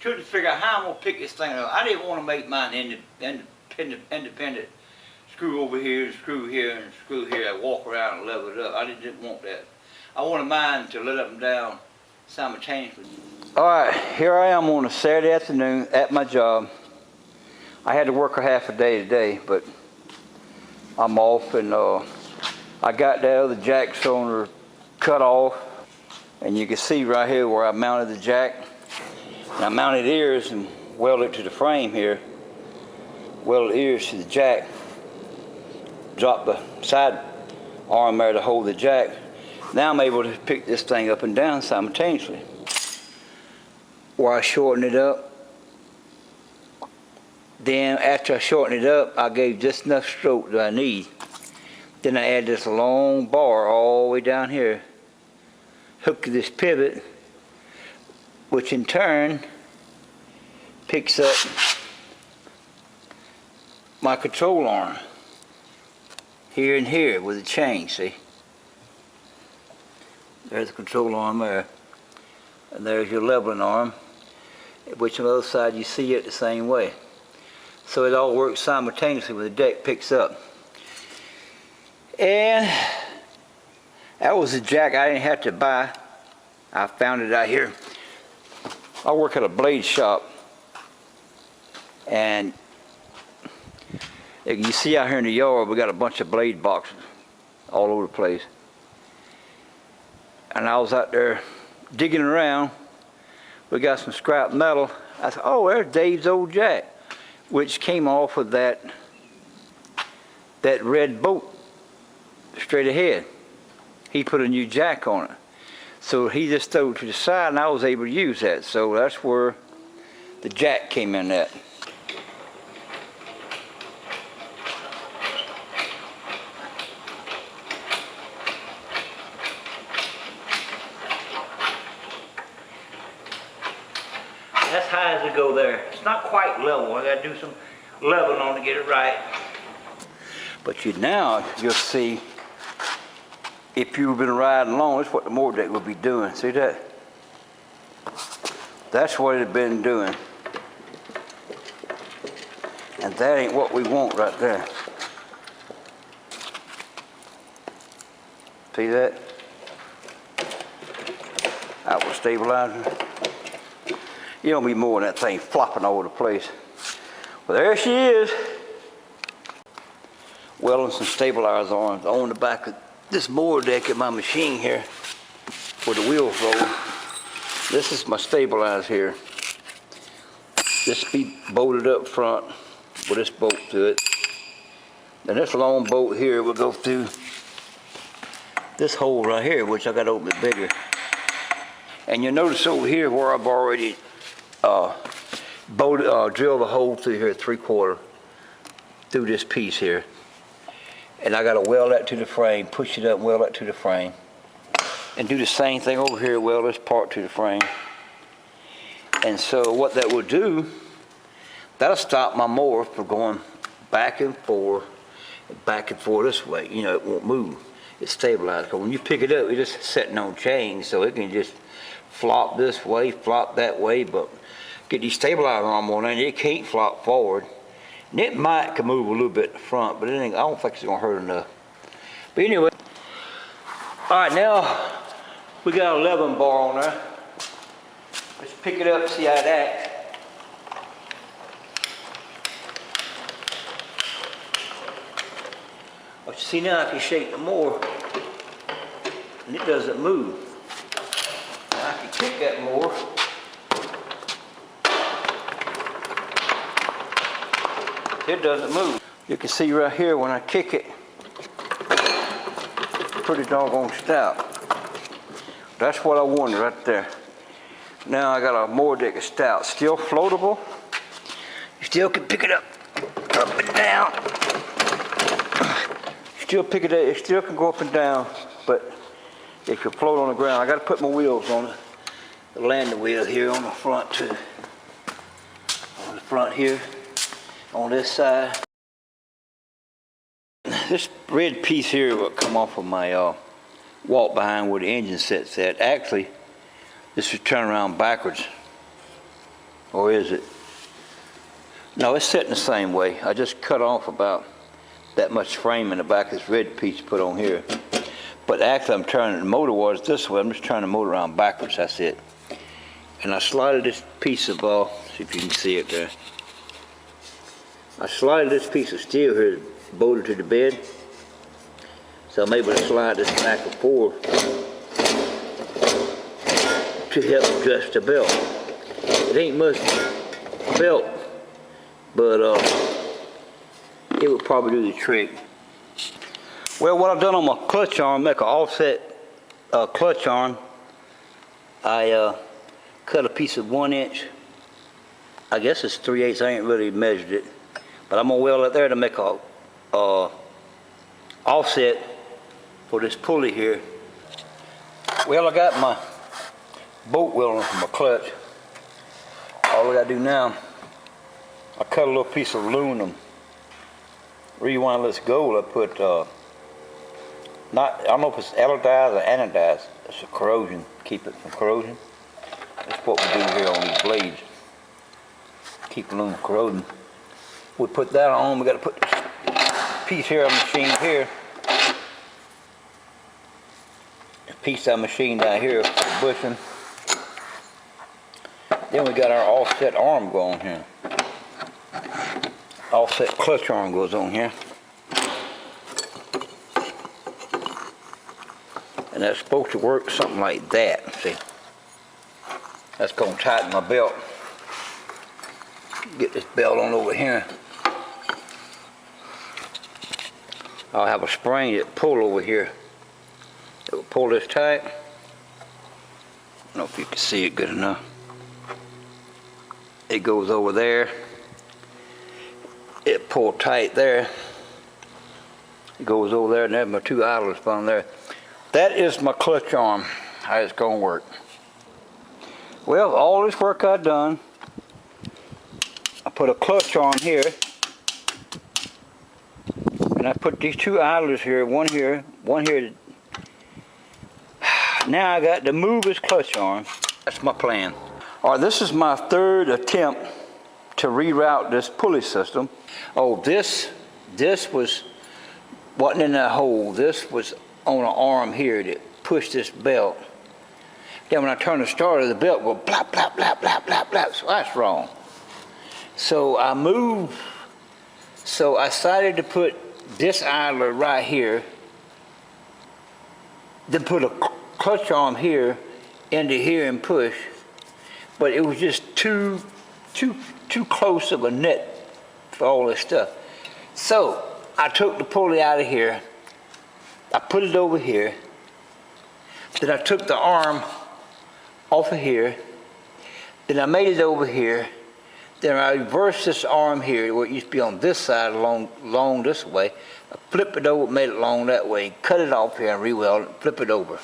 Couldn't figure out how I'm gonna pick this thing up. I didn't want to make mine independent. Screw over here and screw here and screw here. I walk around and level it up. I didn't want that. I wanted mine to let up and down simultaneously. All right, here I am on a Saturday afternoon at my job. I had to work a half a day today, but I'm off, and I got the other jacks on her cut off, and you can see right here where I mounted the jack. And I mounted ears and welded it to the frame here. Welded ears to the jack. Dropped the side arm there to hold the jack. Now I'm able to pick this thing up and down simultaneously. Where I shorten it up. Then after I shorten it up, I gave just enough stroke that I need. Then I add this long bar all the way down here. Hook to this pivot, which in turn picks up my control arm. Here and here with a chain, see? There's the control arm there. And there's your leveling arm, which on the other side you see it the same way. So it all works simultaneously when the deck picks up. And that was a jack I didn't have to buy. I found it out here. I work at a blade shop. And you see out here in the yard, we got a bunch of blade boxes all over the place. And I was out there digging around. We got some scrap metal. I said, oh, there's Dave's old jack, which came off of that red boat straight ahead. He put a new jack on it. So he just threw it to the side, and I was able to use that. So that's where the jack came in at. That's high as it go there. It's not quite level. I got to do some leveling on to get it right. But now you'll see, if you've been riding along, that's what the mower deck will be doing. See that? That's what it's been doing. And that ain't what we want right there. See that? Outward stabilizer. You don't be more than that thing flopping all over the place. Well, there she is. Welding some stabilizer arms on the back of this mower deck at my machine here where the wheels roll. This is my stabilizer here. This be bolted up front with this bolt to it. And this long bolt here will go through this hole right here, which I got to open it bigger. And you'll notice over here where I've already drilled a hole through here 3/4 through this piece here. And I got to weld that to the frame, push it up, weld that to the frame. And do the same thing over here, weld this part to the frame. And so what that will do, that'll stop my mower from going back and forth this way. You know, it won't move. It's stabilized. Because when you pick it up, it's just sitting on chains, so it can just flop this way, flop that way, but get these stabilizer arm on it, it can't flop forward. And it might can move a little bit in the front, but it ain't, I don't think it's gonna hurt enough. But anyway, all right, now we got an 11 bar on there. Let's pick it up, see how it acts. But you see now I can shake the mower, and it doesn't move. I can kick that mower. It doesn't move. You can see right here when I kick it, pretty doggone stout. That's what I wanted right there. Now I got a mower deck of stout, still floatable. You still can pick it up and down. Still pick it up, it still can go up and down, but it can float on the ground. I got to put my wheels on it. The landing wheel here on the front too. On the front here. On this side. This red piece here will come off of my walk behind where the engine sits at. Actually, this is turn around backwards. Or is it? No, it's sitting the same way. I just cut off about that much frame in the back of this red piece put on here. But actually I'm turning the motor was this way. I'm just turning the motor around backwards, that's it. And I slided this piece of, see if you can see it there. I slided this piece of steel here, bolted to the bed. So I'm able to slide this back and forth to help adjust the belt. It ain't much belt, but it would probably do the trick. Well, what I've done on my clutch arm, make an offset clutch arm, I cut a piece of 1 inch. I guess it's 3/8. I ain't really measured it, but I'm gonna weld it there to make a offset for this pulley here. Well, I got my bolt welding for my clutch. All I gotta do now, I cut a little piece of aluminum. Rewind this gold. I put I don't know if it's anodized or anodized. It's a corrosion, keep it from corrosion. That's what we do here on these blades. Keep aluminum from corroding. We put that on. We got to put this piece here on the machine here. This piece of machine down here for the bushing. Then we got our offset arm going here. Offset clutch arm goes on here. And that's supposed to work something like that. See, that's going to tighten my belt. Get this belt on over here. I'll have a spring that pull over here. It will pull this tight. I don't know if you can see it good enough. It goes over there. It pull tight there. It goes over there, and there's my 2 idlers on there. That is my clutch arm, how it's going to work. Well, all this work I've done, I put a clutch on here, and I put these 2 idlers here, one here, one here. Now I got to move this clutch arm. That's my plan. All right, this is my 3rd attempt to reroute this pulley system. Oh, this wasn't in that hole. This was on an arm here that pushed this belt. Then when I turn the starter, the belt will blap, blap, blap, blap, blap, blap. So that's wrong. So I moved. So I decided to put this idler right here, then put a clutch arm here into here and push. But it was just too close of a net for all this stuff. So I took the pulley out of here. I put it over here. Then I took the arm off of here. Then I made it over here. Then I reversed this arm here, where it used to be on this side, along this way. I flipped it over, made it long that way, cut it off here and re-weld it, flip it over.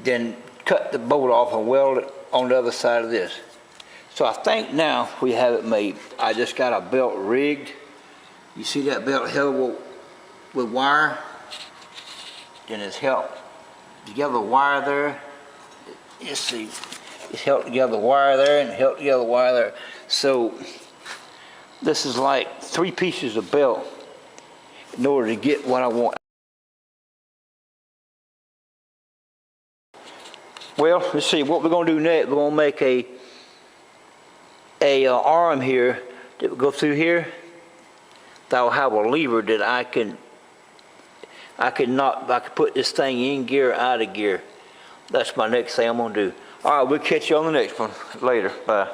Then cut the bolt off and weld it on the other side of this. So I think now we have it made. I just got a belt rigged. You see that belt held with wire? Then it's held together wire there. You see, it's held together wire there and held together wire there. So this is like 3 pieces of belt in order to get what I want. Well, let's see what we're going to do next. We're going to make a arm here that will go through here. That'll have a lever that I can put this thing in gear, out of gear. That's my next thing I'm going to do. All right, we'll catch you on the next one later. Bye.